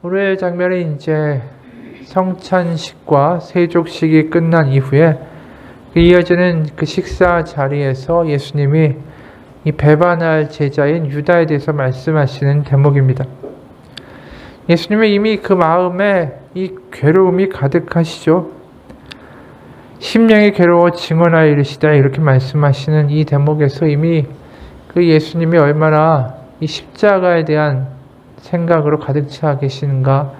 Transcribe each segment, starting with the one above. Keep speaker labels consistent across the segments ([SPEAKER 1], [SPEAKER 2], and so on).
[SPEAKER 1] 오늘 장면은 이제 성찬식과 세족식이 끝난 이후에 이어지는 그 식사 자리에서 예수님이 이 배반할 제자인 유다에 대해서 말씀하시는 대목입니다. 예수님은 이미 그 마음에 이 괴로움이 가득하시죠. 심령이 괴로워 증언하여 이르시다 이렇게 말씀하시는 이 대목에서 이미 그 예수님이 얼마나 이 십자가에 대한 생각으로 가득 차 계시는가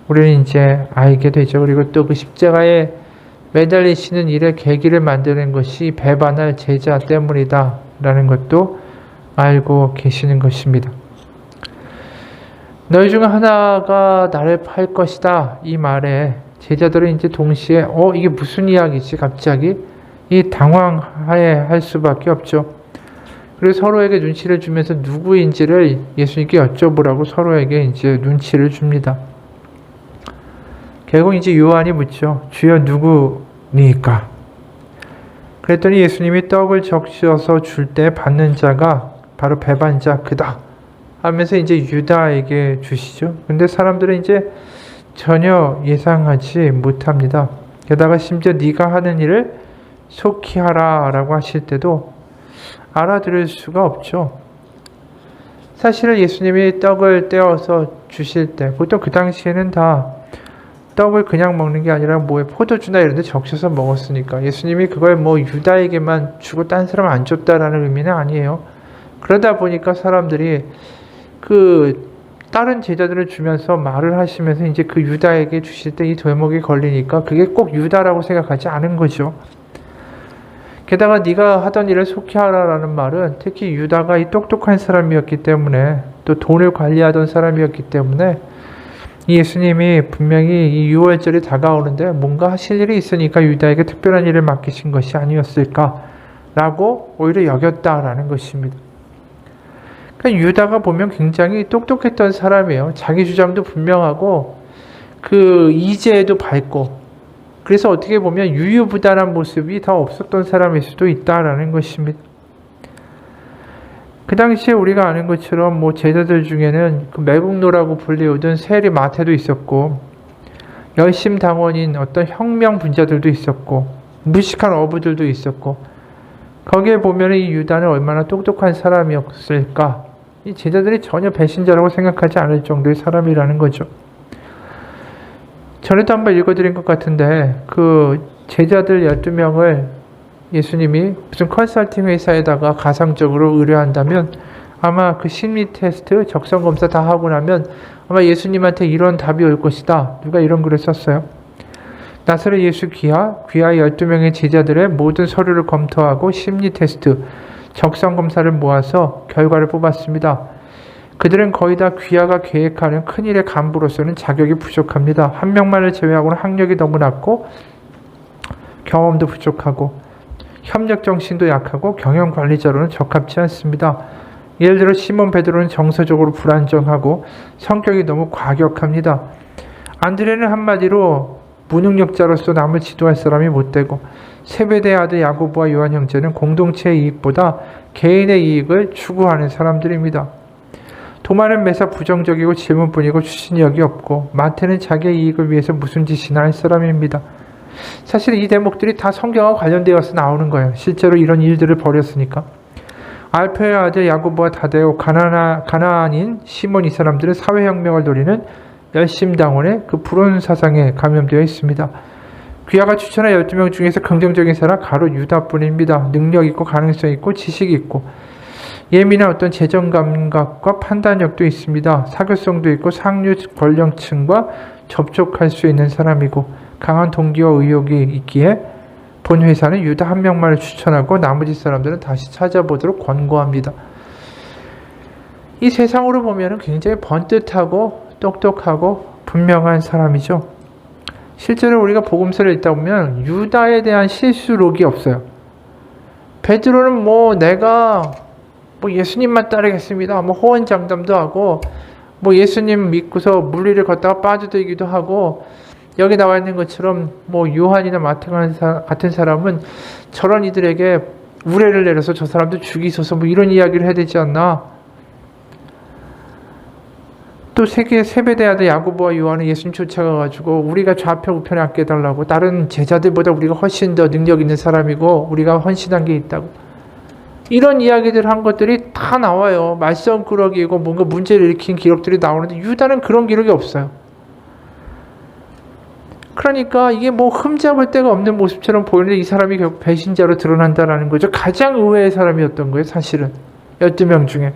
[SPEAKER 1] 우리는 이제 알게 되죠. 그리고 또 그 십자가에 매달리시는 일의 계기를 만드는 것이 배반할 제자 때문이다 라는 것도 알고 계시는 것입니다. 너희 중 하나가 나를 팔 것이다 이 말에 제자들은 이제 동시에 이게 무슨 이야기지 갑자기 이 당황해 할 수밖에 없죠. 그리고 서로에게 눈치를 주면서 누구인지를 예수님께 여쭤보라고 서로에게 이제 눈치를 줍니다. 결국 이제 요한이 묻죠. 주여 누구니까? 그랬더니 예수님이 떡을 적셔서 줄 때 받는 자가 바로 배반자 그다 하면서 이제 유다에게 주시죠. 근데 사람들은 이제 전혀 예상하지 못합니다. 게다가 심지어 네가 하는 일을 속히 하라 라고 하실 때도 알아들을 수가 없죠. 사실은 예수님이 떡을 떼어서 주실 때 보통 그 당시에는 다 떡을 그냥 먹는 게 아니라 포도주나 이런 데 적셔서 먹었으니까 예수님이 그걸 유다에게만 주고 딴 사람 안 줬다라는 의미는 아니에요. 그러다 보니까 사람들이 그 다른 제자들을 주면서 말을 하시면서 이제 그 유다에게 주실 때 이 대목이 걸리니까 그게 꼭 유다라고 생각하지 않은 거죠. 게다가 네가 하던 일을 속히 하라라는 말은 특히 유다가 이 똑똑한 사람이었기 때문에 또 돈을 관리하던 사람이었기 때문에 예수님이 분명히 이 유월절이 다가오는데 뭔가 하실 일이 있으니까 유다에게 특별한 일을 맡기신 것이 아니었을까라고 오히려 여겼다라는 것입니다. 그러니까 유다가 보면 굉장히 똑똑했던 사람이에요. 자기 주장도 분명하고 그 이제에도 밝고 그래서 어떻게 보면 유유부단한 모습이 더 없었던 사람일 수도 있다라는 것입니다. 그 당시에 우리가 아는 것처럼 제자들 중에는 그 매국노라고 불리우던 세리 마태도 있었고 열심당원인 어떤 혁명 분자들도 있었고 무식한 어부들도 있었고 거기에 보면 이 유다는 얼마나 똑똑한 사람이었을까? 이 제자들이 전혀 배신자라고 생각하지 않을 정도의 사람이라는 거죠. 전에도 한번 읽어드린 것 같은데 그 제자들 12명을 예수님이 무슨 컨설팅 회사에다가 가상적으로 의뢰한다면 아마 그 심리 테스트, 적성검사 다 하고 나면 아마 예수님한테 이런 답이 올 것이다. 누가 이런 글을 썼어요. 나사렛 예수 귀하 12명의 제자들의 모든 서류를 검토하고 심리 테스트, 적성검사를 모아서 결과를 뽑았습니다. 그들은 거의 다 귀하가 계획하는 큰일의 간부로서는 자격이 부족합니다. 한 명만을 제외하고는 학력이 너무 낮고 경험도 부족하고 협력 정신도 약하고 경영 관리자로는 적합치 않습니다. 예를 들어 시몬 베드로는 정서적으로 불안정하고 성격이 너무 과격합니다. 안드레는 한마디로 무능력자로서 남을 지도할 사람이 못되고 세베대의 아들 야고보와 요한 형제는 공동체의 이익보다 개인의 이익을 추구하는 사람들입니다. 도마는 매사 부정적이고 질문뿐이고 추진력이 없고 마태는 자기의 이익을 위해서 무슨 짓이나 할 사람입니다. 사실 이 대목들이 다 성경과 관련되어서 나오는 거예요. 실제로 이런 일들을 벌였으니까. 알페의 아들 야고보와 다데오, 가나안인 시몬 이 사람들은 사회혁명을 노리는 열심당원의 그 불온 사상에 감염되어 있습니다. 귀하가 추천한 12명 중에서 긍정적인 사람 가로 유다뿐입니다. 능력 있고 가능성 있고 지식이 있고 예민한 어떤 재정 감각과 판단력도 있습니다. 사교성도 있고 상류 권력층과 접촉할 수 있는 사람이고 강한 동기와 의욕이 있기에 본 회사는 유다 한 명만을 추천하고 나머지 사람들은 다시 찾아보도록 권고합니다. 이 세상으로 보면 굉장히 번듯하고 똑똑하고 분명한 사람이죠. 실제로 우리가 복음서를 읽다 보면 유다에 대한 실수록이 없어요. 베드로는 내가 예수님만 따르겠습니다. 호언장담도 하고 예수님 믿고서 물리를 걷다가 빠져들기도 하고 여기 나와 있는 것처럼 요한이나 마태 같은 사람은 저런 이들에게 우레를 내려서 저 사람들 죽이소서 이런 이야기를 해야 되지 않나? 또 세베대 아들 야고보와 요한은 예수님 쫓아가가지고 우리가 좌편 우편에 앉게 해달라고, 다른 제자들보다 우리가 훨씬 더 능력 있는 사람이고 우리가 헌신한 게 있다고, 이런 이야기들 한 것들이 다 나와요. 말썽꾸러기이고 뭔가 문제를 일으킨 기록들이 나오는데 유다는 그런 기록이 없어요. 그러니까 이게 뭐 흠잡을 데가 없는 모습처럼 보이는데 이 사람이 결국 배신자로 드러난다라는 거죠. 가장 의외의 사람이었던 거예요, 사실은. 12명 중에.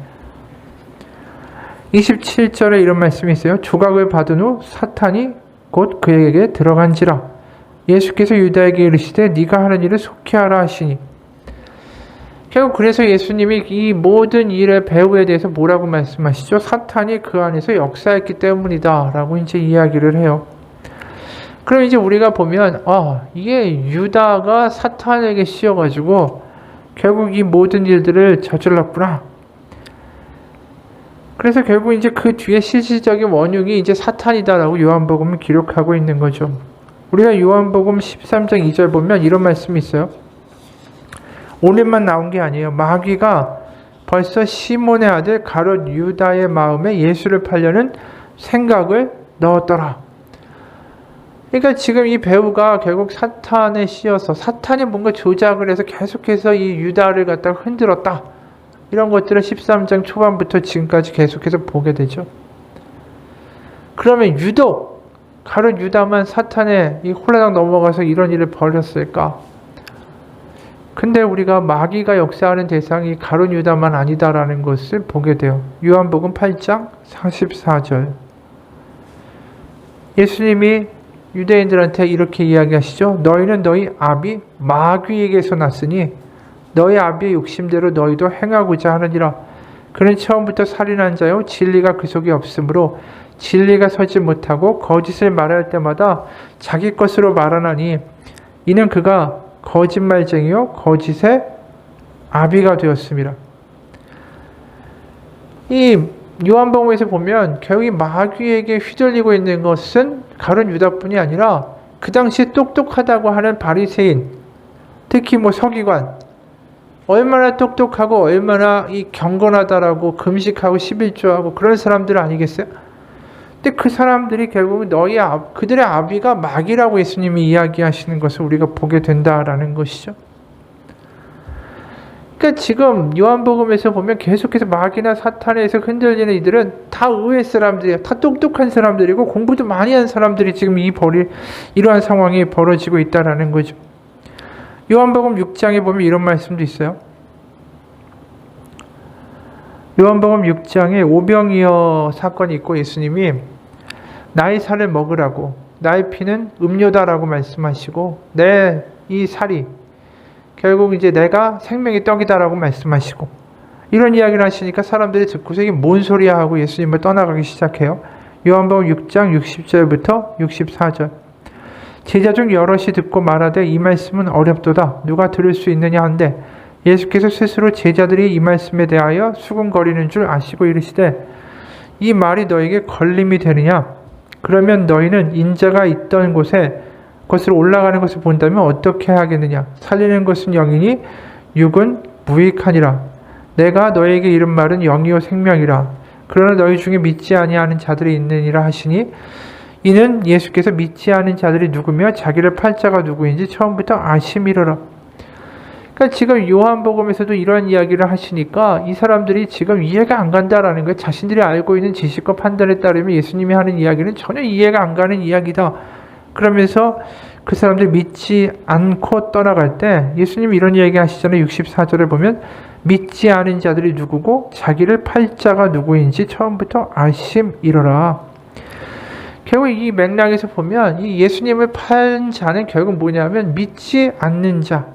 [SPEAKER 1] 27절에 이런 말씀이 있어요. 조각을 받은 후 사탄이 곧 그에게 들어간지라. 예수께서 유다에게 이르시되 네가 하는 일을 속히 하라 하시니. 결국 그래서 예수님이 이 모든 일의 배후에 대해서 뭐라고 말씀하시죠? 사탄이 그 안에서 역사했기 때문이다 라고 이제 이야기를 해요. 그럼 이제 우리가 보면 이게 유다가 사탄에게 씌워가지고 결국 이 모든 일들을 저질렀구나. 그래서 결국 이제 그 뒤에 실질적인 원흉이 이제 사탄이다라고 요한복음을 기록하고 있는 거죠. 우리가 요한복음 13장 2절 보면 이런 말씀이 있어요. 오늘만 나온 게 아니에요. 마귀가 벌써 시몬의 아들 가룟 유다의 마음에 예수를 팔려는 생각을 넣었더라. 그러니까 지금 이 배우가 결국 사탄에 씌어서 사탄이 뭔가 조작을 해서 계속해서 이 유다를 갖다가 흔들었다. 이런 것들을 13장 초반부터 지금까지 계속해서 보게 되죠. 그러면 유독 가룟 유다만 사탄에 이 홀라당 넘어가서 이런 일을 벌였을까? 근데 우리가 마귀가 역사하는 대상이 가룟 유다만 아니다라는 것을 보게 돼요. 요한복음 8장 44절. 예수님이 유대인들한테 이렇게 이야기하시죠. 너희는 너희 아비 마귀에게서 났으니 너희 아비의 욕심대로 너희도 행하고자 하느니라. 그는 처음부터 살인한 자요 진리가 그 속에 없으므로 진리가 서지 못하고 거짓을 말할 때마다 자기 것으로 말하나니 이는 그가 거짓말쟁이요 거짓의 아비가 되었습니다. 이 요한복음에서 보면 결국 이 마귀에게 휘둘리고 있는 것은 가룟 유다뿐이 아니라 그 당시에 똑똑하다고 하는 바리새인, 특히 서기관, 얼마나 똑똑하고 얼마나 이 경건하다라고 금식하고 11조하고 그런 사람들 아니겠어요? 근데 그 사람들이 결국 그들의 아비가 마귀라고 예수님이 이야기하시는 것을 우리가 보게 된다라는 것이죠. 그러니까 지금 요한복음에서 보면 계속해서 마귀나 사탄에서 흔들리는 이들은 다 의외의 사람들이에요. 다 똑똑한 사람들이고 공부도 많이 한 사람들이 지금 이러한 상황이 벌어지고 있다라는 거죠. 요한복음 6장에 보면 이런 말씀도 있어요. 요한복음 6장에 오병이어 사건이 있고 예수님이 나의 살을 먹으라고, 나의 피는 음료다라고 말씀하시고 내 이 살이 결국 이제 내가 생명의 떡이다라고 말씀하시고 이런 이야기를 하시니까 사람들이 듣고서 이게 뭔 소리야 하고 예수님을 떠나가기 시작해요. 요한복음 6장 60절부터 64절. 제자 중 여럿이 듣고 말하되 이 말씀은 어렵도다. 누가 들을 수 있느냐 한데 예수께서 스스로 제자들이 이 말씀에 대하여 수군거리는 줄 아시고 이르시되 이 말이 너에게 걸림이 되느냐? 그러면 너희는 인자가 있던 곳에 것으로 올라가는 것을 본다면 어떻게 하겠느냐? 살리는 것은 영이니 육은 무익하니라. 내가 너에게 이른 말은 영이요 생명이라. 그러나 너희 중에 믿지 아니하는 자들이 있느니라 하시니 이는 예수께서 믿지 않은 자들이 누구며 자기를 팔 자가 누구인지 처음부터 아심이로라. 그러니까 지금 요한복음에서도 이런 이야기를 하시니까 이 사람들이 지금 이해가 안 간다라는 거예요. 자신들이 알고 있는 지식과 판단에 따르면 예수님이 하는 이야기는 전혀 이해가 안 가는 이야기다. 그러면서 그 사람들이 믿지 않고 떠나갈 때 예수님이 이런 이야기 하시잖아요. 64절에 보면 믿지 않은 자들이 누구고 자기를 팔 자가 누구인지 처음부터 아심이로라. 결국 이 맥락에서 보면 이 예수님을 팔 자는 결국 뭐냐면 믿지 않는 자.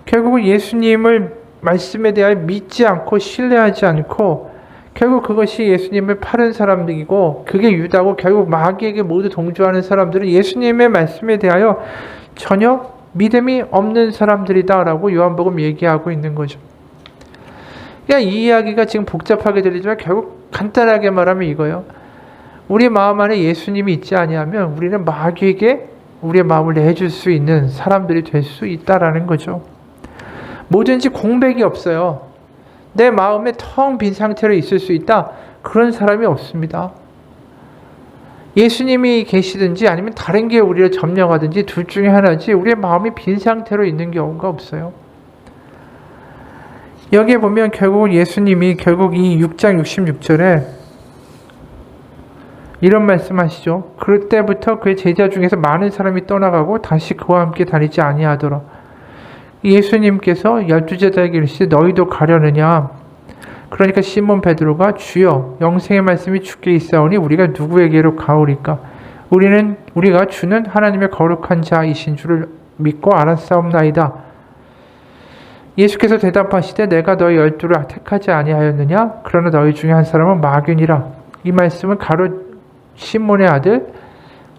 [SPEAKER 1] 결국은 예수님을 말씀에 대하여 믿지 않고 신뢰하지 않고 결국 그것이 예수님을 파는 사람들이고 그게 유다고 결국 마귀에게 모두 동조하는 사람들은 예수님의 말씀에 대하여 전혀 믿음이 없는 사람들이다라고 요한복음 얘기하고 있는 거죠. 그러니까 이 이야기가 지금 복잡하게 들리지만 결국 간단하게 말하면 이거예요. 우리 마음 안에 예수님이 있지 아니하면 우리는 마귀에게 우리의 마음을 내줄 수 있는 사람들이 될 수 있다라는 거죠. 뭐든지 공백이 없어요. 내 마음에 텅 빈 상태로 있을 수 있다. 그런 사람이 없습니다. 예수님이 계시든지 아니면 다른 게 우리를 점령하든지 둘 중에 하나지 우리의 마음이 빈 상태로 있는 경우가 없어요. 여기에 보면 결국 예수님이 결국 이 6장 66절에 이런 말씀하시죠. 그때부터 그의 제자 중에서 많은 사람이 떠나가고 다시 그와 함께 다니지 아니하더라. 예수님께서 12제자에게 이르시되 너희도 가려느냐. 그러니까 시몬 베드로가 주여 영생의 말씀이 주께 있사오니 우리가 누구에게로 가오리까. 우리가 주는 하나님의 거룩한 자이신 줄을 믿고 알았사옵나이다. 예수께서 대답하시되 내가 너희 12를 택하지 아니하였느냐. 그러나 너희 중에 한 사람은 마귀니라. 이 말씀은 가롯 시몬의 아들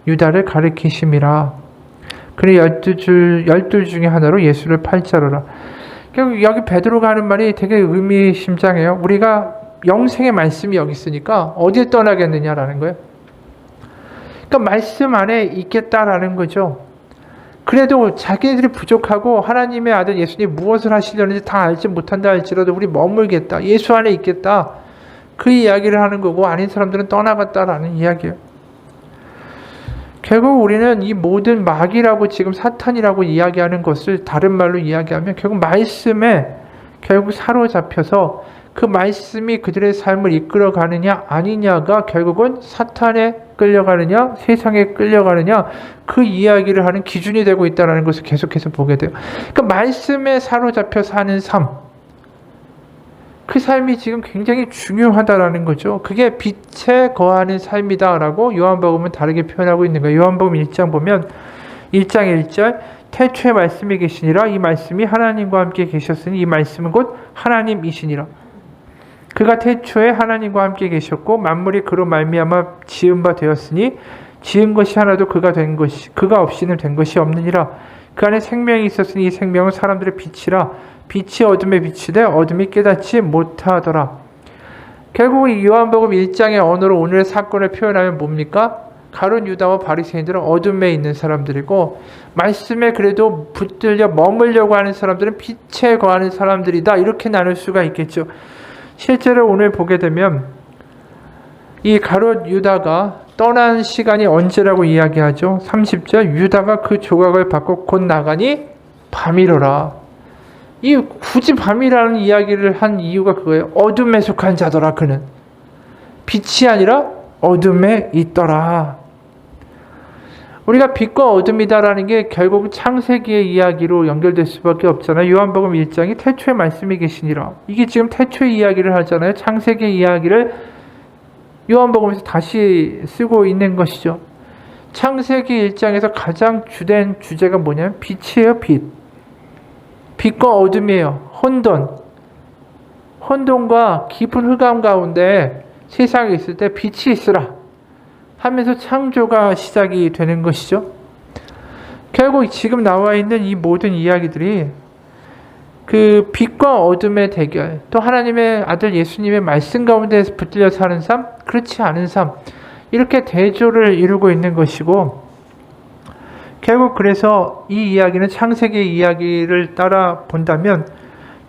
[SPEAKER 1] 유다를 가리키심이라. 그는 12 중에 하나로 예수를 팔자로라. 결국 여기 베드로가 하는 말이 되게 의미심장해요. 우리가 영생의 말씀이 여기 있으니까 어디에 떠나겠느냐라는 거예요. 그러니까 말씀 안에 있겠다라는 거죠. 그래도 자기들이 부족하고 하나님의 아들 예수님이 무엇을 하시려는지 다 알지 못한다 할지라도 우리 머물겠다. 예수 안에 있겠다. 그 이야기를 하는 거고 아닌 사람들은 떠나갔다라는 이야기예요. 결국 우리는 이 모든 마귀라고 지금 사탄이라고 이야기하는 것을 다른 말로 이야기하면 결국 말씀에 결국 사로잡혀서 그 말씀이 그들의 삶을 이끌어가느냐 아니냐가 결국은 사탄에 끌려가느냐 세상에 끌려가느냐 그 이야기를 하는 기준이 되고 있다는 것을 계속해서 보게 돼요. 그러니까 말씀에 사로잡혀 사는 삶, 그 삶이 지금 굉장히 중요하다라는 거죠. 그게 빛에 거하는 삶이다라고 요한복음은 다르게 표현하고 있는 거예요. 요한복음 1장 보면 1장 1절 태초에 말씀이 계시니라. 이 말씀이 하나님과 함께 계셨으니 이 말씀은 곧 하나님이시니라. 그가 태초에 하나님과 함께 계셨고 만물이 그로 말미암아 지은 바 되었으니 지은 것이 하나도 그가 없이는 된 것이 없느니라. 그 안에 생명이 있었으니 이 생명은 사람들의 빛이라. 빛이 어둠에 비치되 어둠이 깨닫지 못하더라. 결국 이 요한복음 1장의 언어로 오늘의 사건을 표현하면 뭡니까? 가룟 유다와 바리새인들은 어둠에 있는 사람들이고 말씀에 그래도 붙들려 머물려고 하는 사람들은 빛에 거하는 사람들이다. 이렇게 나눌 수가 있겠죠. 실제로 오늘 보게 되면 이 가룟 유다가 떠난 시간이 언제라고 이야기하죠? 30절 유다가 그 조각을 받고 곧 나가니 밤이로라. 이 굳이 밤이라는 이야기를 한 이유가 그거예요. 어둠에 속한 자더라 그는. 빛이 아니라 어둠에 있더라. 우리가 빛과 어둠이다라는 게 결국 창세기의 이야기로 연결될 수밖에 없잖아요. 요한복음 1장이 태초에 말씀이 계시니라. 이게 지금 태초의 이야기를 하잖아요. 창세기의 이야기를 요한복음에서 다시 쓰고 있는 것이죠. 창세기 1장에서 가장 주된 주제가 뭐냐면 빛이에요. 빛과 어둠이에요. 혼돈과 깊은 흑암 가운데 세상에 있을 때 빛이 있으라 하면서 창조가 시작이 되는 것이죠. 결국 지금 나와 있는 이 모든 이야기들이 그 빛과 어둠의 대결, 또 하나님의 아들 예수님의 말씀 가운데에서 붙들려 사는 삶, 그렇지 않은 삶, 이렇게 대조를 이루고 있는 것이고, 결국 그래서 이 이야기는 창세기 이야기를 따라 본다면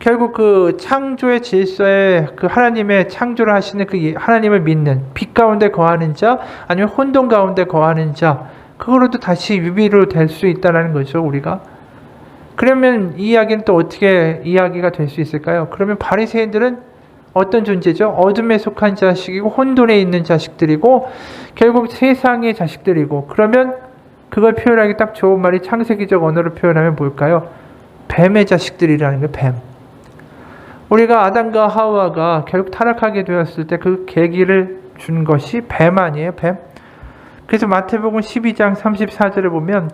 [SPEAKER 1] 결국 그 창조의 질서에 그 하나님의 창조를 하시는 그 하나님을 믿는 빛 가운데 거하는 자 아니면 혼돈 가운데 거하는 자, 그거로도 다시 유비로 될 수 있다는 거죠. 우리가 그러면 이 이야기는 또 어떻게 이야기가 될 수 있을까요? 그러면 바리새인들은 어떤 존재죠? 어둠에 속한 자식이고 혼돈에 있는 자식들이고 결국 세상의 자식들이고, 그러면 그걸 표현하기 딱 좋은 말이 창세기적 언어로 표현하면 뭘까요? 뱀의 자식들이라는 거예요. 뱀. 우리가 아담과 하와가 결국 타락하게 되었을 때 그 계기를 준 것이 뱀 아니에요? 뱀. 그래서 마태복음 12장 34절에 보면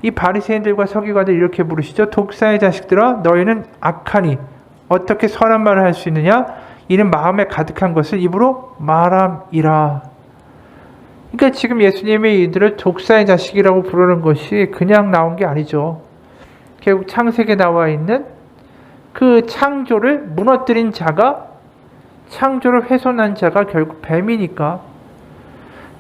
[SPEAKER 1] 이 바리새인들과 서기관들 이렇게 부르시죠. 독사의 자식들아 너희는 악하니 어떻게 선한 말을 할 수 있느냐? 이는 마음에 가득한 것을 입으로 말함이라. 그러니까 지금 예수님이 이들을 독사의 자식이라고 부르는 것이 그냥 나온 게 아니죠. 결국 창세기에 나와 있는 그 창조를 무너뜨린 자가, 창조를 훼손한 자가 결국 뱀이니까,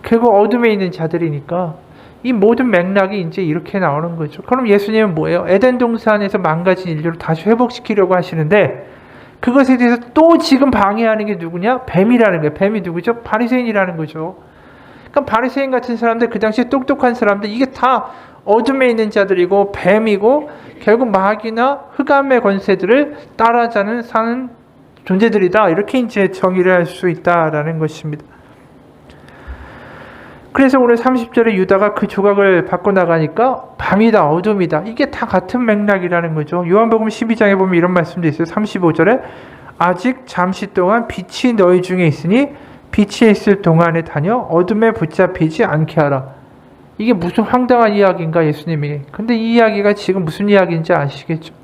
[SPEAKER 1] 결국 어둠에 있는 자들이니까 이 모든 맥락이 이제 이렇게 나오는 거죠. 그럼 예수님은 뭐예요? 에덴 동산에서 망가진 인류를 다시 회복시키려고 하시는데 그것에 대해서 또 지금 방해하는 게 누구냐? 뱀이라는 거예요. 뱀이 누구죠? 바리새인이라는 거죠. 그러니까 바리새인 같은 사람들, 그 당시에 똑똑한 사람들, 이게 다 어둠에 있는 자들이고 뱀이고 결국 마귀나 흑암의 권세들을 따라자는 사는 존재들이다. 이렇게 이제 정의를 할 수 있다라는 것입니다. 그래서 오늘 30절에 유다가 그 조각을 받고 나가니까 밤이다, 어둠이다. 이게 다 같은 맥락이라는 거죠. 요한복음 12장에 보면 이런 말씀도 있어요. 35절에 아직 잠시 동안 빛이 너희 중에 있으니 빛이 있을 동안에 다녀 어둠에 붙잡히지 않게 하라. 이게 무슨 황당한 이야기인가, 예수님이. 근데 이 이야기가 지금 무슨 이야기인지 아시겠죠?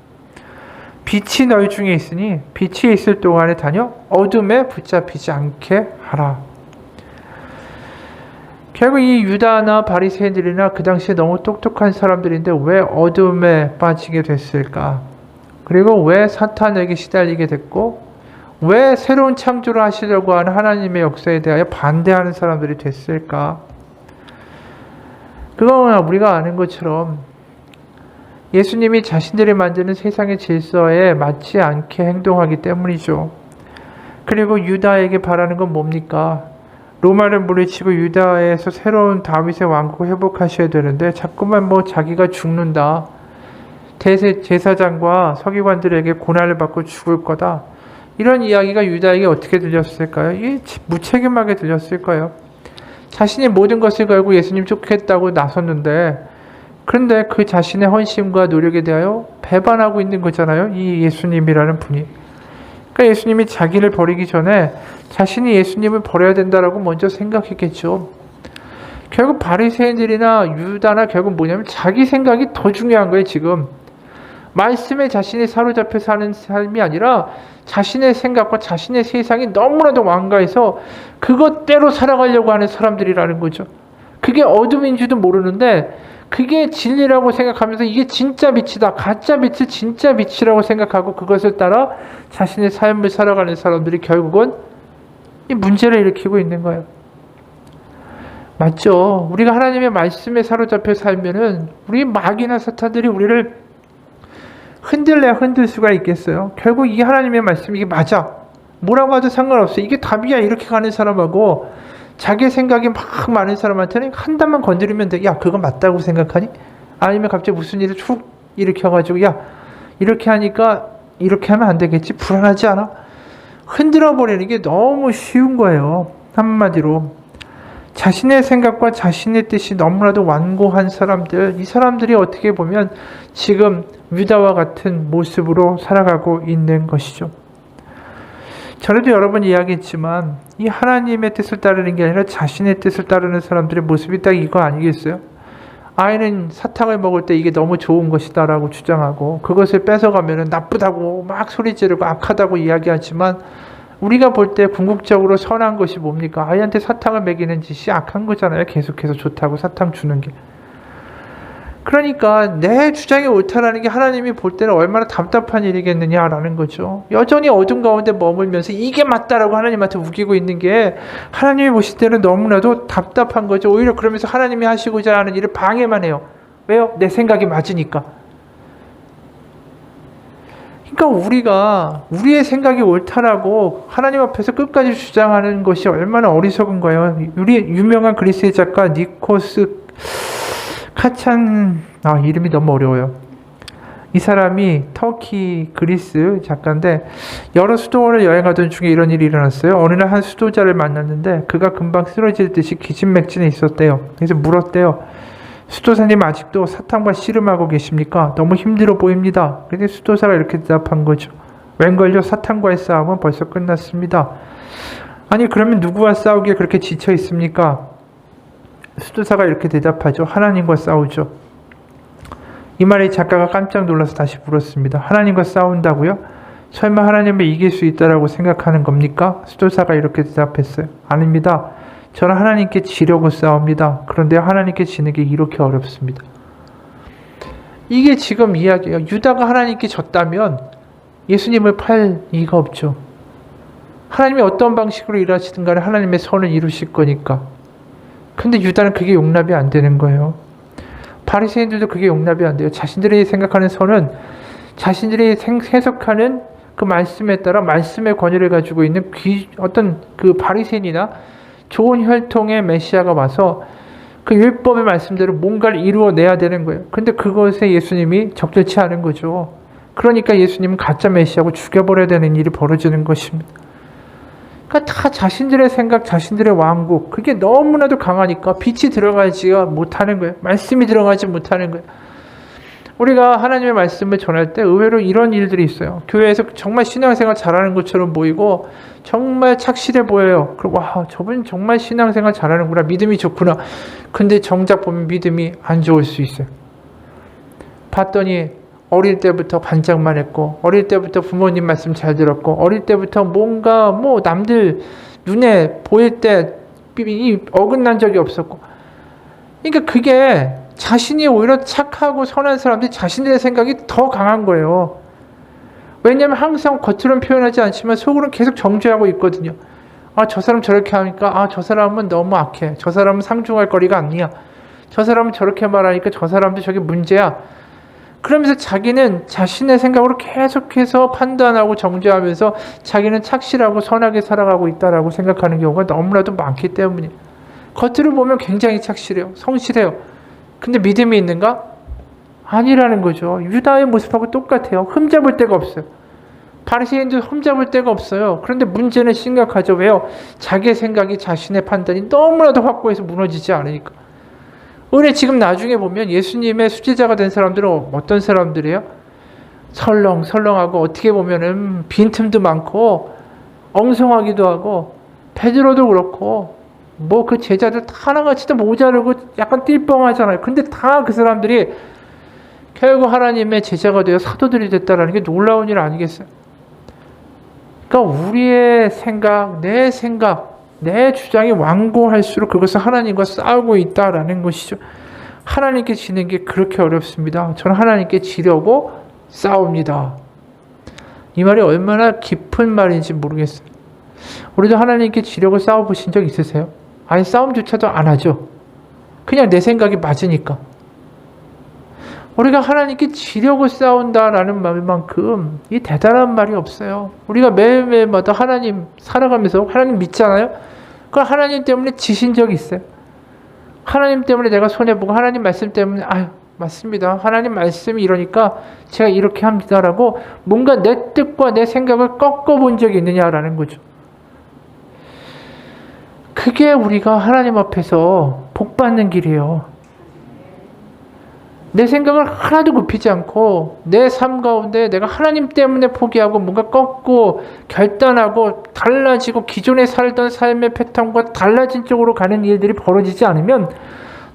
[SPEAKER 1] 빛이 너희 중에 있으니 빛이 있을 동안에 다녀 어둠에 붙잡히지 않게 하라. 결국 이 유다나 바리새인들이나 그 당시에 너무 똑똑한 사람들인데 왜 어둠에 빠지게 됐을까? 그리고 왜 사탄에게 시달리게 됐고 왜 새로운 창조를 하시려고 하는 하나님의 역사에 대하여 반대하는 사람들이 됐을까? 그건 우리가 아는 것처럼 예수님이 자신들이 만드는 세상의 질서에 맞지 않게 행동하기 때문이죠. 그리고 유다에게 바라는 건 뭡니까? 로마를 물리치고 유다에서 새로운 다윗의 왕국을 회복하셔야 되는데 자꾸만 자기가 죽는다. 제사장과 서기관들에게 고난을 받고 죽을 거다. 이런 이야기가 유다에게 어떻게 들렸을까요? 이 무책임하게 들렸을 거예요. 자신이 모든 것을 걸고 예수님 쫓겠다고 나섰는데 그런데 그 자신의 헌신과 노력에 대하여 배반하고 있는 거잖아요. 이 예수님이라는 분이. 그러니까 예수님이 자기를 버리기 전에 자신이 예수님을 버려야 된다라고 먼저 생각했겠죠. 결국 바리새인들이나 유다나 결국 뭐냐면 자기 생각이 더 중요한 거예요. 지금 말씀에 자신이 사로잡혀 사는 삶이 아니라 자신의 생각과 자신의 세상이 너무나도 완가해서 그것대로 살아가려고 하는 사람들이라는 거죠. 그게 어둠인지도 모르는데 그게 진리라고 생각하면서 이게 진짜 빛이다. 가짜 빛을 진짜 빛이라고 생각하고 그것을 따라 자신의 삶을 살아가는 사람들이 결국은 이 문제를 일으키고 있는 거예요. 맞죠? 우리가 하나님의 말씀에 사로잡혀 살면은 우리 마귀나 사탄들이 우리를 흔들래야 흔들 수가 있겠어요. 결국 이게 하나님의 말씀, 이게 맞아. 뭐라고 해도 상관없어. 이게 답이야. 이렇게 가는 사람하고 자기 생각이 막 많은 사람한테는 한 단만 건드리면 돼. 야, 그거 맞다고 생각하니? 아니면 갑자기 무슨 일을 툭 일으켜가지고 야, 이렇게 하니까 이렇게 하면 안 되겠지? 불안하지 않아? 흔들어 버리는 게 너무 쉬운 거예요. 한마디로 자신의 생각과 자신의 뜻이 너무나도 완고한 사람들, 이 사람들이 어떻게 보면 지금 유다와 같은 모습으로 살아가고 있는 것이죠. 전에도 여러 번 이야기했지만 이 하나님의 뜻을 따르는 게 아니라 자신의 뜻을 따르는 사람들의 모습이 딱 이거 아니겠어요? 아이는 사탕을 먹을 때 이게 너무 좋은 것이다 라고 주장하고 그것을 뺏어가면 나쁘다고 막 소리 지르고 악하다고 이야기하지만 우리가 볼 때 궁극적으로 선한 것이 뭡니까? 아이한테 사탕을 먹이는 짓이 악한 거잖아요. 계속해서 좋다고 사탕 주는 게. 그러니까 내 주장이 옳다라는 게 하나님이 볼 때는 얼마나 답답한 일이겠느냐라는 거죠. 여전히 어둠 가운데 머물면서 이게 맞다라고 하나님한테 우기고 있는 게 하나님이 보실 때는 너무나도 답답한 거죠. 오히려 그러면서 하나님이 하시고자 하는 일을 방해만 해요. 왜요? 내 생각이 맞으니까. 그러니까 우리가 우리의 생각이 옳다라고 하나님 앞에서 끝까지 주장하는 것이 얼마나 어리석은 거예요. 우리 유명한 그리스의 작가 니코스 카찬, 이름이 너무 어려워요. 이 사람이 터키 그리스 작가인데 여러 수도원을 여행하던 중에 이런 일이 일어났어요. 어느 날 한 수도자를 만났는데 그가 금방 쓰러질 듯이 기진맥진해 있었대요. 그래서 물었대요. 수도사님 아직도 사탕과 씨름하고 계십니까? 너무 힘들어 보입니다. 그런데 수도사가 이렇게 대답한 거죠. 웬걸요? 사탕과의 싸움은 벌써 끝났습니다. 아니 그러면 누구와 싸우기에 그렇게 지쳐 있습니까? 수도사가 이렇게 대답하죠. 하나님과 싸우죠. 이 말에 작가가 깜짝 놀라서 다시 물었습니다. 하나님과 싸운다고요? 설마 하나님을 이길 수 있다라고 생각하는 겁니까? 수도사가 이렇게 대답했어요. 아닙니다. 저는 하나님께 지려고 싸웁니다. 그런데 하나님께 지는 게 이렇게 어렵습니다. 이게 지금 이야기예요. 유다가 하나님께 졌다면 예수님을 팔 이유가 없죠. 하나님이 어떤 방식으로 일하시든 간에 하나님의 선을 이루실 거니까. 근데 유다는 그게 용납이 안 되는 거예요. 바리새인들도 그게 용납이 안 돼요. 자신들이 생각하는 선은 자신들이 해석하는 그 말씀에 따라 말씀의 권위를 가지고 있는 어떤 그 바리새인이나 좋은 혈통의 메시아가 와서 그 율법의 말씀대로 뭔가를 이루어내야 되는 거예요. 근데 그것에 예수님이 적절치 않은 거죠. 그러니까 예수님은 가짜 메시아고 죽여버려야 되는 일이 벌어지는 것입니다. 그러니까 다 자신들의 생각, 자신들의 왕국, 그게 너무나도 강하니까 빛이 들어가지 못하는 거예요. 말씀이 들어가지 못하는 거예요. 우리가 하나님의 말씀을 전할 때 의외로 이런 일들이 있어요. 교회에서 정말 신앙생활 잘하는 것처럼 보이고 정말 착실해 보여요. 그리고 와, 저분 정말 신앙생활 잘하는구나, 믿음이 좋구나. 근데 정작 보면 믿음이 안 좋을 수 있어요. 봤더니 어릴 때부터 반짝만 했고, 어릴 때부터 부모님 말씀 잘 들었고, 어릴 때부터 뭔가 남들 눈에 보일 때 어긋난 적이 없었고, 그러니까 그게 자신이 오히려 착하고 선한 사람들이 자신들의 생각이 더 강한 거예요. 왜냐하면 항상 겉으로는 표현하지 않지만 속으로는 계속 정죄하고 있거든요. 아, 저 사람 저렇게 하니까 아, 저 사람은 너무 악해. 저 사람은 상종할 거리가 아니야. 저 사람은 저렇게 말하니까 저 사람도 저게 문제야. 그러면서 자기는 자신의 생각으로 계속해서 판단하고 정죄하면서 자기는 착실하고 선하게 살아가고 있다라고 생각하는 경우가 너무나도 많기 때문이에요. 겉으로 보면 굉장히 착실해요. 성실해요. 근데 믿음이 있는가? 아니라는 거죠. 유다의 모습하고 똑같아요. 흠잡을 데가 없어요. 바리새인도 흠잡을 데가 없어요. 그런데 문제는 심각하죠. 왜요? 자기의 생각이, 자신의 판단이 너무나도 확고해서 무너지지 않으니까. 우리 지금 나중에 보면 예수님의 수제자가 된 사람들은 어떤 사람들이에요? 설렁설렁하고 어떻게 보면은 빈틈도 많고 엉성하기도 하고, 베드로도 그렇고 그 제자들 다 하나같이 다 모자르고 약간 띨뻥하잖아요. 근데 다 그 사람들이 결국 하나님의 제자가 되어 사도들이 됐다라는 게 놀라운 일 아니겠어요? 그러니까 우리의 생각, 내 주장이 완고할수록 그것은 하나님과 싸우고 있다라는 것이죠. 하나님께 지는 게 그렇게 어렵습니다. 저는 하나님께 지려고 싸웁니다. 이 말이 얼마나 깊은 말인지 모르겠어요. 우리도 하나님께 지려고 싸워보신 적 있으세요? 아니, 싸움조차도 안 하죠. 그냥 내 생각이 맞으니까. 우리가 하나님께 지려고 싸운다라는 말만큼 이 대단한 말이 없어요. 우리가 매일매일마다 하나님 살아가면서 하나님 믿잖아요. 그럼 하나님 때문에 지신 적이 있어요. 하나님 때문에 내가 손해보고 하나님 말씀 때문에 맞습니다. 하나님 말씀이 이러니까 제가 이렇게 합니다라고 뭔가 내 뜻과 내 생각을 꺾어본 적이 있느냐라는 거죠. 그게 우리가 하나님 앞에서 복받는 길이에요. 내 생각을 하나도 굽히지 않고 내 삶 가운데 내가 하나님 때문에 포기하고 뭔가 꺾고 결단하고 달라지고 기존에 살던 삶의 패턴과 달라진 쪽으로 가는 일들이 벌어지지 않으면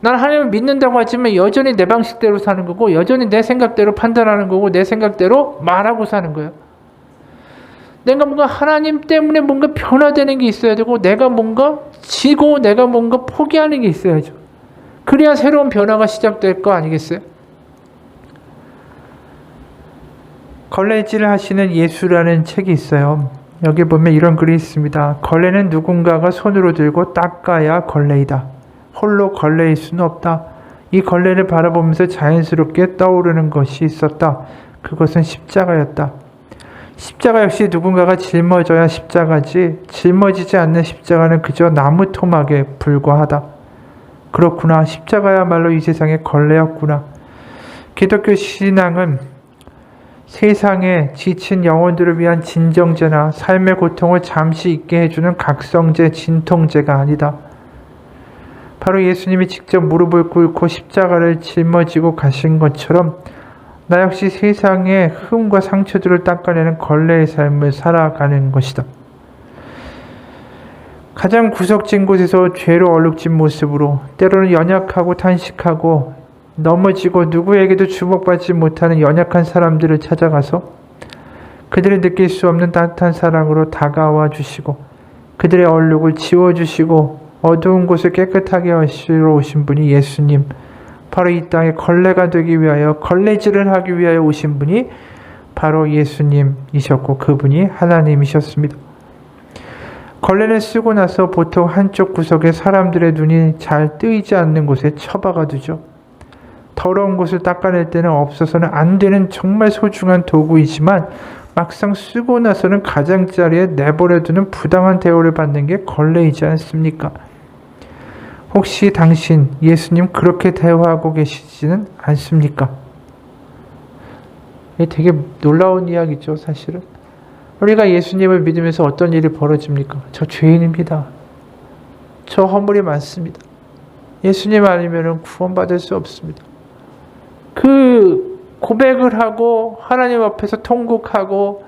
[SPEAKER 1] 난 하나님을 믿는다고 하지만 여전히 내 방식대로 사는 거고, 여전히 내 생각대로 판단하는 거고, 내 생각대로 말하고 사는 거예요. 내가 뭔가 하나님 때문에 뭔가 변화되는 게 있어야 되고, 내가 뭔가 지고 내가 뭔가 포기하는 게 있어야죠. 그래야 새로운 변화가 시작될 거 아니겠어요? 걸레질을 하시는 예수라는 책이 있어요. 여기 보면 이런 글이 있습니다. 걸레는 누군가가 손으로 들고 닦아야 걸레이다. 홀로 걸레일 수는 없다. 이 걸레를 바라보면서 자연스럽게 떠오르는 것이 있었다. 그것은 십자가였다. 십자가 역시 누군가가 짊어져야 십자가지, 짊어지지 않는 십자가는 그저 나무 토막에 불과하다. 그렇구나. 십자가야말로 이 세상의 걸레였구나. 기독교 신앙은 세상에 지친 영혼들을 위한 진정제나 삶의 고통을 잠시 잊게 해주는 각성제, 진통제가 아니다. 바로 예수님이 직접 무릎을 꿇고 십자가를 짊어지고 가신 것처럼 나 역시 세상의 흠과 상처들을 닦아내는 걸레의 삶을 살아가는 것이다. 가장 구석진 곳에서 죄로 얼룩진 모습으로, 때로는 연약하고 탄식하고 넘어지고 누구에게도 주목받지 못하는 연약한 사람들을 찾아가서 그들이 느낄 수 없는 따뜻한 사랑으로 다가와 주시고, 그들의 얼룩을 지워주시고 어두운 곳을 깨끗하게 하시러 오신 분이 예수님, 바로 이 땅에 걸레가 되기 위하여, 걸레질을 하기 위하여 오신 분이 바로 예수님이셨고, 그분이 하나님이셨습니다. 걸레를 쓰고 나서 보통 한쪽 구석에 사람들의 눈이 잘 뜨이지 않는 곳에 처박아 두죠. 더러운 곳을 닦아낼 때는 없어서는 안 되는 정말 소중한 도구이지만 막상 쓰고 나서는 가장자리에 내버려두는 부당한 대우를 받는 게 걸레이지 않습니까? 혹시 당신 예수님 그렇게 대우하고 계시지는 않습니까? 이게 되게 놀라운 이야기죠, 사실은. 우리가 예수님을 믿으면서 어떤 일이 벌어집니까? 저 죄인입니다. 저 허물이 많습니다. 예수님 아니면 구원받을 수 없습니다. 그 고백을 하고 하나님 앞에서 통곡하고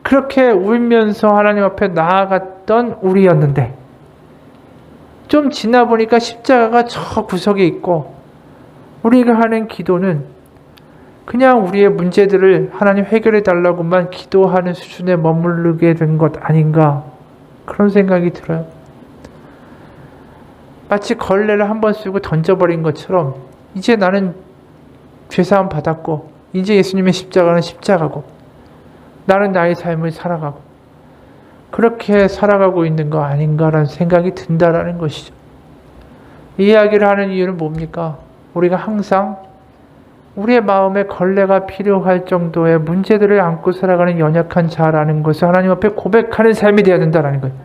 [SPEAKER 1] 그렇게 울면서 하나님 앞에 나아갔던 우리였는데, 좀 지나 보니까 십자가가 저 구석에 있고 우리가 하는 기도는 그냥 우리의 문제들을 하나님 해결해 달라고만 기도하는 수준에 머무르게 된 것 아닌가, 그런 생각이 들어요. 마치 걸레를 한번 쓰고 던져버린 것처럼 이제 나는 죄사함 받았고 이제 예수님의 십자가는 십자가고 나는 나의 삶을 살아가고 그렇게 살아가고 있는 거 아닌가라는 생각이 든다라는 것이죠. 이 이야기를 하는 이유는 뭡니까? 우리가 항상 우리의 마음에 걸레가 필요할 정도의 문제들을 안고 살아가는 연약한 자라는 것을 하나님 앞에 고백하는 삶이 되어야 된다는 거예요.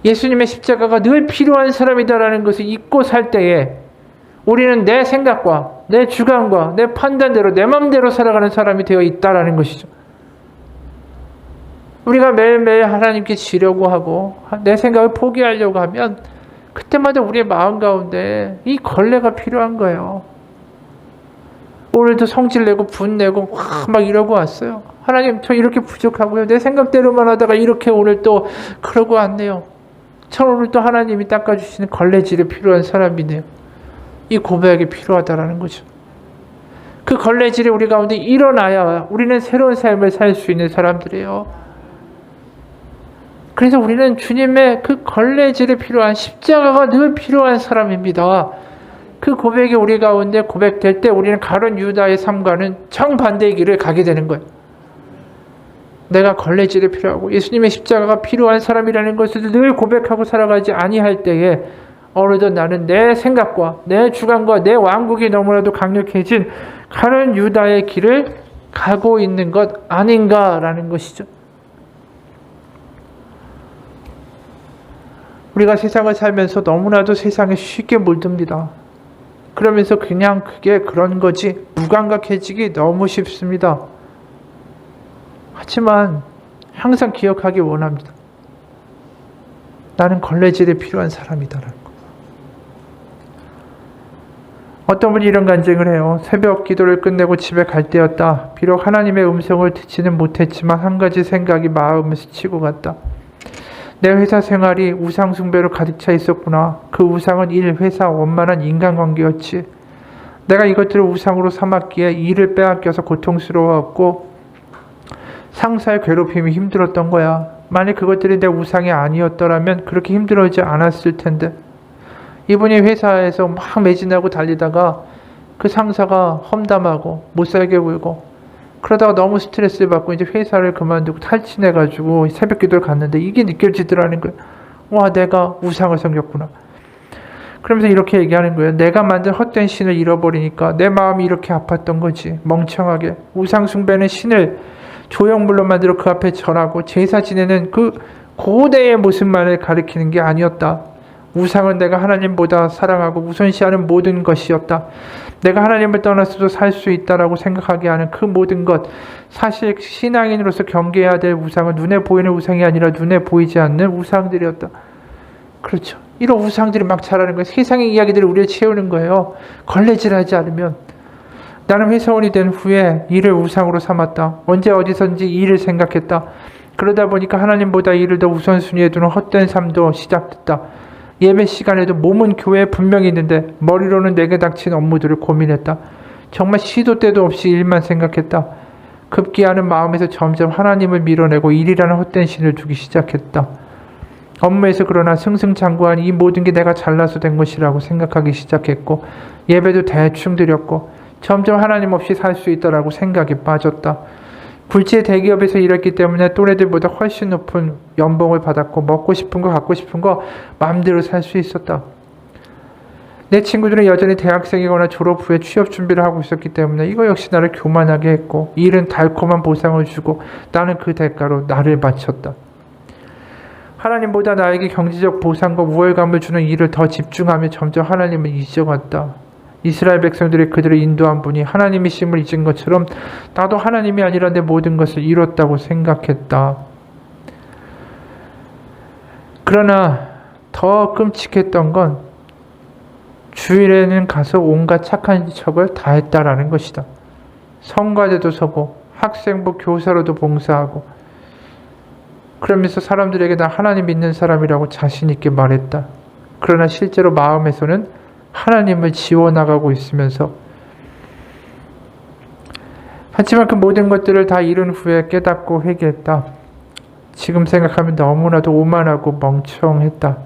[SPEAKER 1] 예수님의 십자가가 늘 필요한 사람이다라는 것을 잊고 살 때에 우리는 내 생각과 내 주관과 내 판단대로 내 마음대로 살아가는 사람이 되어 있다라는 것이죠. 우리가 매일매일 하나님께 지려고 하고 내 생각을 포기하려고 하면 그때마다 우리의 마음 가운데 이 걸레가 필요한 거예요. 오늘도 성질내고 분내고 막 이러고 왔어요. 하나님, 저 이렇게 부족하고요. 내 생각대로만 하다가 이렇게 오늘 또 그러고 왔네요. 저 오늘 또 하나님이 닦아주시는 걸레질이 필요한 사람이네요. 이 고백이 필요하다라는 거죠. 그 걸레질이 우리 가운데 일어나야 우리는 새로운 삶을 살 수 있는 사람들이에요. 그래서 우리는 주님의 그 걸레질이 필요한, 십자가가 늘 필요한 사람입니다. 그 고백이 우리 가운데 고백될 때 우리는 가룟 유다의 삶과는 정반대의 길을 가게 되는 거예요. 내가 걸레질이 필요하고 예수님의 십자가가 필요한 사람이라는 것을 늘 고백하고 살아가지 아니할 때에 어느덧 나는 내 생각과 내 주관과 내 왕국이 너무나도 강력해진 가룟 유다의 길을 가고 있는 것 아닌가라는 것이죠. 우리가 세상을 살면서 너무나도 세상에 쉽게 물듭니다. 그러면서 그냥 그게 그런 거지 무감각해지기 너무 쉽습니다. 하지만 항상 기억하기 원합니다. 나는 걸레질이 필요한 사람이다라는 거. 어떤 분이 이런 간증을 해요. 새벽 기도를 끝내고 집에 갈 때였다. 비록 하나님의 음성을 듣지는 못했지만 한 가지 생각이 마음을 스치고 갔다. 내 회사 생활이 우상 숭배로 가득 차 있었구나. 그 우상은 일, 회사, 원만한 인간관계였지. 내가 이것들을 우상으로 삼았기에 일을 빼앗겨서 고통스러웠고 상사의 괴롭힘이 힘들었던 거야. 만약 그것들이 내 우상이 아니었더라면 그렇게 힘들어하지 않았을 텐데. 이분이 회사에서 막 매진하고 달리다가 그 상사가 험담하고 못살게 굴고 그러다가 너무 스트레스를 받고 이제 회사를 그만두고 탈진해가지고 새벽 기도를 갔는데 이게 느껴지더라는 거예요. 와, 내가 우상을 섬겼구나. 그러면서 이렇게 얘기하는 거예요. 내가 만든 헛된 신을 잃어버리니까 내 마음이 이렇게 아팠던 거지. 멍청하게. 우상 숭배는 신을 조형물로 만들어 그 앞에 절하고 제사 지내는 그 고대의 모습만을 가리키는 게 아니었다. 우상은 내가 하나님보다 사랑하고 우선시하는 모든 것이었다. 내가 하나님을 떠나서도 살 수 있다라고 생각하게 하는 그 모든 것, 사실 신앙인으로서 경계해야 될 우상은 눈에 보이는 우상이 아니라 눈에 보이지 않는 우상들이었다. 그렇죠. 이런 우상들이 막 자라는 거예요. 세상의 이야기들을 우리를 채우는 거예요. 걸레질하지 않으면. 나는 회사원이 된 후에 일을 우상으로 삼았다. 언제 어디선지 일을 생각했다. 그러다 보니까 하나님보다 일을 더 우선순위에 두는 헛된 삶도 시작됐다. 예배 시간에도 몸은 교회에 분명히 있는데 머리로는 내게 닥친 업무들을 고민했다. 정말 시도 때도 없이 일만 생각했다. 급기야는 마음에서 점점 하나님을 밀어내고 일이라는 헛된 신을 두기 시작했다. 업무에서 그러나 승승장구한 이 모든 게 내가 잘나서 된 것이라고 생각하기 시작했고 예배도 대충 드렸고 점점 하나님 없이 살 수 있다라고 생각에 빠졌다. 굴지의 대기업에서 일했기 때문에 또래들보다 훨씬 높은 연봉을 받았고 먹고 싶은 거 갖고 싶은 거 마음대로 살 수 있었다. 내 친구들은 여전히 대학생이거나 졸업 후에 취업 준비를 하고 있었기 때문에 이거 역시 나를 교만하게 했고, 이 일은 달콤한 보상을 주고 나는 그 대가로 나를 바쳤다. 하나님보다 나에게 경제적 보상과 우월감을 주는 일을 더 집중하며 점점 하나님을 잊어갔다. 이스라엘 백성들이 그들을 인도한 분이 하나님이심을 잊은 것처럼 나도 하나님이 아니라 내 모든 것을 잃었다고 생각했다. 그러나 더 끔찍했던 건 주일에는 가서 온갖 착한 척을 다 했다라는 것이다. 성가대도 서고 학생부 교사로도 봉사하고, 그러면서 사람들에게 나 하나님 믿는 사람이라고 자신 있게 말했다. 그러나 실제로 마음에서는 하나님을 지워나가고 있으면서, 하지만 그 모든 것들을 다 잃은 후에 깨닫고 회개했다. 지금 생각하면 너무나도 오만하고 멍청했다.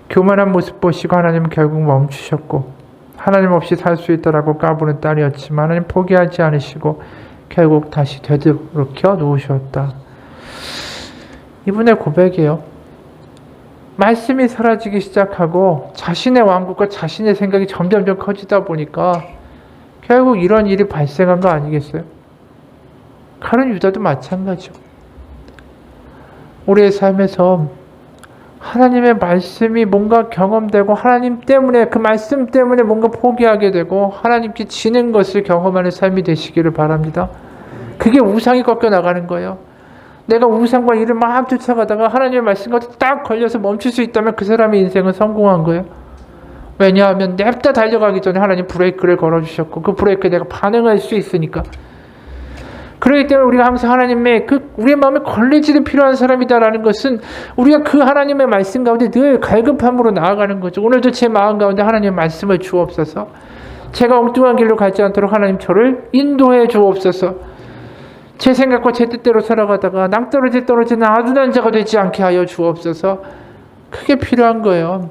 [SPEAKER 1] 교만한 모습 보시고 하나님은 결국 멈추셨고, 하나님 없이 살 수 있다라고 까부는 딸이었지만 하나님 포기하지 않으시고 결국 다시 되돌려 놓으셨다. 이분의 고백이에요. 말씀이 사라지기 시작하고 자신의 왕국과 자신의 생각이 점점점 커지다 보니까 결국 이런 일이 발생한 거 아니겠어요? 가룟 유다도 마찬가지죠. 우리의 삶에서 하나님의 말씀이 뭔가 경험되고 하나님 때문에, 그 말씀 때문에 뭔가 포기하게 되고 하나님께 지는 것을 경험하는 삶이 되시기를 바랍니다. 그게 우상이 꺾여 나가는 거예요. 내가 우상과 일을 막 쫓아가다가 하나님의 말씀과 딱 걸려서 멈출 수 있다면 그 사람의 인생은 성공한 거예요. 왜냐하면 냅다 달려가기 전에 하나님 브레이크를 걸어주셨고, 그 브레이크에 내가 반응할 수 있으니까. 그렇기 때문에 우리가 항상 하나님의 우리의 마음에 걸레질이 필요한 사람이다라는 것은 우리가 그 하나님의 말씀 가운데 늘 갈급함으로 나아가는 거죠. 오늘도 제 마음 가운데 하나님의 말씀을 주옵소서. 제가 엉뚱한 길로 가지 않도록 하나님 저를 인도해 주옵소서. 제 생각과 제 뜻대로 살아가다가 낭떠러지 떨어지는 아둔한 자가 되지 않게 하여 주옵소서. 그게 필요한 거예요.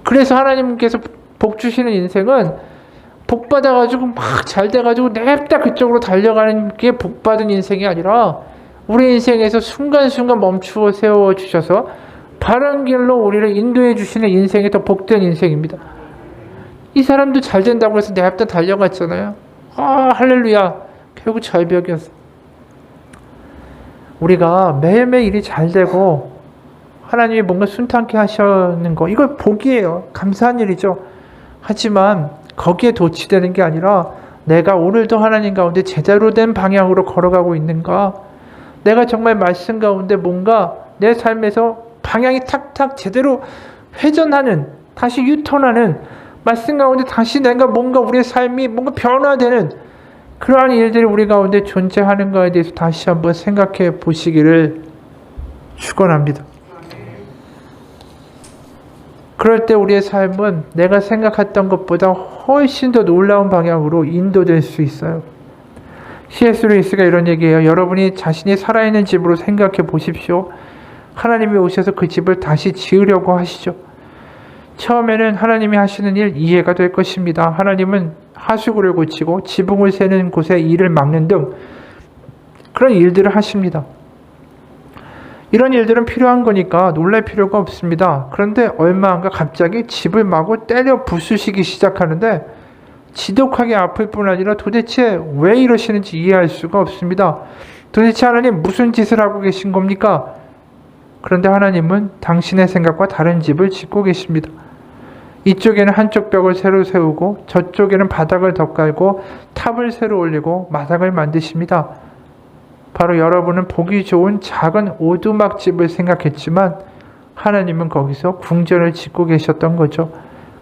[SPEAKER 1] 그래서 하나님께서 복 주시는 인생은 복 받아가지고 막 잘 돼가지고 냅다 그쪽으로 달려가는 게 복 받은 인생이 아니라 우리 인생에서 순간순간 멈추어 세워주셔서 바른 길로 우리를 인도해 주시는 인생이 더 복된 인생입니다. 이 사람도 잘 된다고 해서 냅다 달려갔잖아요. 할렐루야. 결국 절벽이었어. 우리가 매일매일 일이 잘 되고 하나님이 뭔가 순탄케 하시는 거, 이거 복이에요. 감사한 일이죠. 하지만 거기에 도취되는 게 아니라 내가 오늘도 하나님 가운데 제대로 된 방향으로 걸어가고 있는가, 내가 정말 말씀 가운데 뭔가 내 삶에서 방향이 탁탁 제대로 회전하는, 다시 유턴하는, 말씀 가운데 다시 내가 뭔가 우리의 삶이 뭔가 변화되는 그러한 일들이 우리 가운데 존재하는가에 대해서 다시 한번 생각해 보시기를 축원합니다. 그럴 때 우리의 삶은 내가 생각했던 것보다 훨씬 더 놀라운 방향으로 인도될 수 있어요. C.S. 루이스가 이런 얘기해요. 여러분이 자신이 살아있는 집으로 생각해 보십시오. 하나님이 오셔서 그 집을 다시 지으려고 하시죠. 처음에는 하나님이 하시는 일 이해가 될 것입니다. 하나님은 하수구를 고치고 지붕을 세는 곳에 일을 막는 등 그런 일들을 하십니다. 이런 일들은 필요한 거니까 놀랄 필요가 없습니다. 그런데 얼마 안가 갑자기 집을 마구 때려 부수시기 시작하는데 지독하게 아플 뿐 아니라 도대체 왜 이러시는지 이해할 수가 없습니다. 도대체 하나님 무슨 짓을 하고 계신 겁니까? 그런데 하나님은 당신의 생각과 다른 집을 짓고 계십니다. 이쪽에는 한쪽 벽을 새로 세우고 저쪽에는 바닥을 덧갈고 탑을 새로 올리고 마당을 만드십니다. 바로 여러분은 보기 좋은 작은 오두막집을 생각했지만 하나님은 거기서 궁전을 짓고 계셨던 거죠.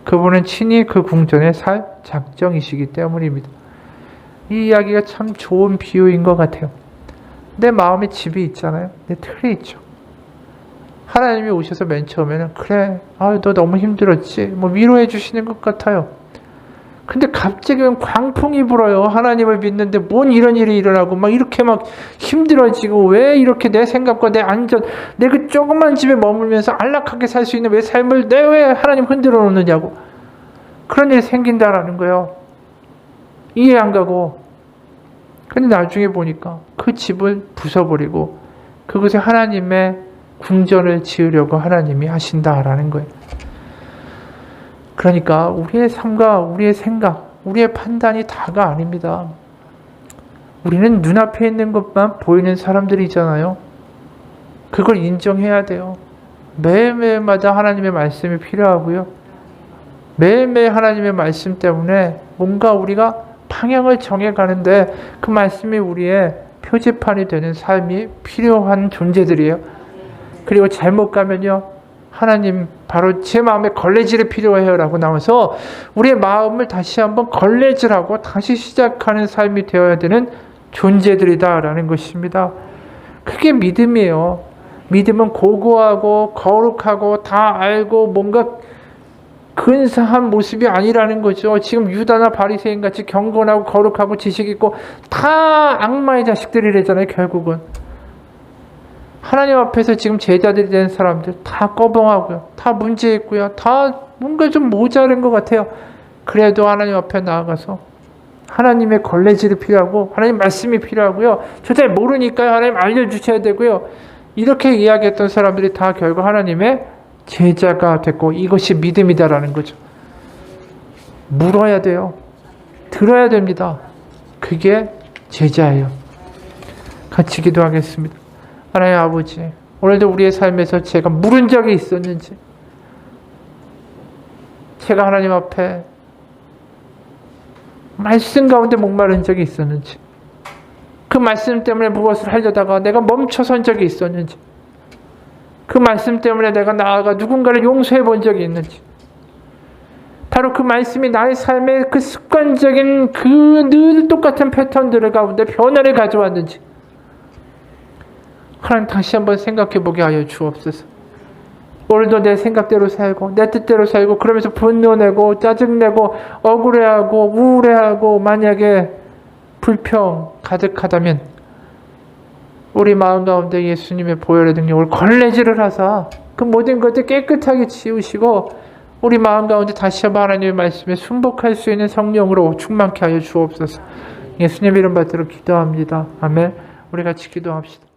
[SPEAKER 1] 그분은 친히 그 궁전에 살 작정이시기 때문입니다. 이 이야기가 참 좋은 비유인 것 같아요. 내 마음에 집이 있잖아요. 내 틀이 있죠. 하나님이 오셔서 맨 처음에는 그래, 너 너무 힘들었지, 뭐 위로해 주시는 것 같아요. 근데 갑자기 광풍이 불어요. 하나님을 믿는데 뭔 이런 일이 일어나고 막 이렇게 막 힘들어지고, 왜 이렇게 내 생각과 내 안전, 내 그 조그만 집에 머물면서 안락하게 살 수 있는 왜 삶을 왜 하나님 흔들어 놓느냐고, 그런 일이 생긴다라는 거예요. 이해 안 가고. 근데 나중에 보니까 그 집을 부숴버리고 그곳에 하나님의 궁전을 지으려고 하나님이 하신다라는 거예요. 그러니까 우리의 삶과 우리의 생각, 우리의 판단이 다가 아닙니다. 우리는 눈앞에 있는 것만 보이는 사람들이잖아요. 그걸 인정해야 돼요. 매일매일마다 하나님의 말씀이 필요하고요. 매일매일 하나님의 말씀 때문에 뭔가 우리가 방향을 정해가는데 그 말씀이 우리의 표지판이 되는 삶이 필요한 존재들이에요. 그리고 잘못 가면요, 하나님 바로 제 마음에 걸레질이 필요해요 라고 나와서 우리의 마음을 다시 한번 걸레질하고 다시 시작하는 삶이 되어야 되는 존재들이다 라는 것입니다. 그게 믿음이에요. 믿음은 고고하고 거룩하고 다 알고 뭔가 근사한 모습이 아니라는 거죠. 지금 유다나 바리새인 같이 경건하고 거룩하고 지식 있고 다 악마의 자식들이래잖아요. 결국은 하나님 앞에서 지금 제자들이 된 사람들 다 꺼벙하고요, 다 문제 있고요, 다 뭔가 좀 모자른 것 같아요. 그래도 하나님 앞에 나아가서 하나님의 걸레질이 필요하고 하나님 말씀이 필요하고요, 저 잘 모르니까요 하나님 알려주셔야 되고요, 이렇게 이야기했던 사람들이 다 결국 하나님의 제자가 됐고, 이것이 믿음이다라는 거죠. 물어야 돼요. 들어야 됩니다. 그게 제자예요. 같이 기도하겠습니다. 하나님 아버지, 오늘도 우리의 삶에서 제가 물은 적이 있었는지, 제가 하나님 앞에 말씀 가운데 목마른 적이 있었는지, 그 말씀 때문에 무엇을 하려다가 내가 멈춰선 적이 있었는지, 그 말씀 때문에 내가 나아가 누군가를 용서해 본 적이 있는지, 바로 그 말씀이 나의 삶의 그 습관적인 그 늘 똑같은 패턴들 가운데 변화를 가져왔는지 하나님 다시 한번 생각해 보게 하여 주옵소서. 오늘도 내 생각대로 살고 내 뜻대로 살고 그러면서 분노내고 짜증내고 억울해하고 우울해하고 만약에 불평 가득하다면 우리 마음 가운데 예수님의 보혈의 능력을 걸레질을 하사 그 모든 것들 깨끗하게 지우시고 우리 마음 가운데 다시 한번 하나님의 말씀에 순복할 수 있는 성령으로 충만케 하여 주옵소서. 예수님 이름 받들어 기도합니다. 아멘. 우리 같이 기도합시다.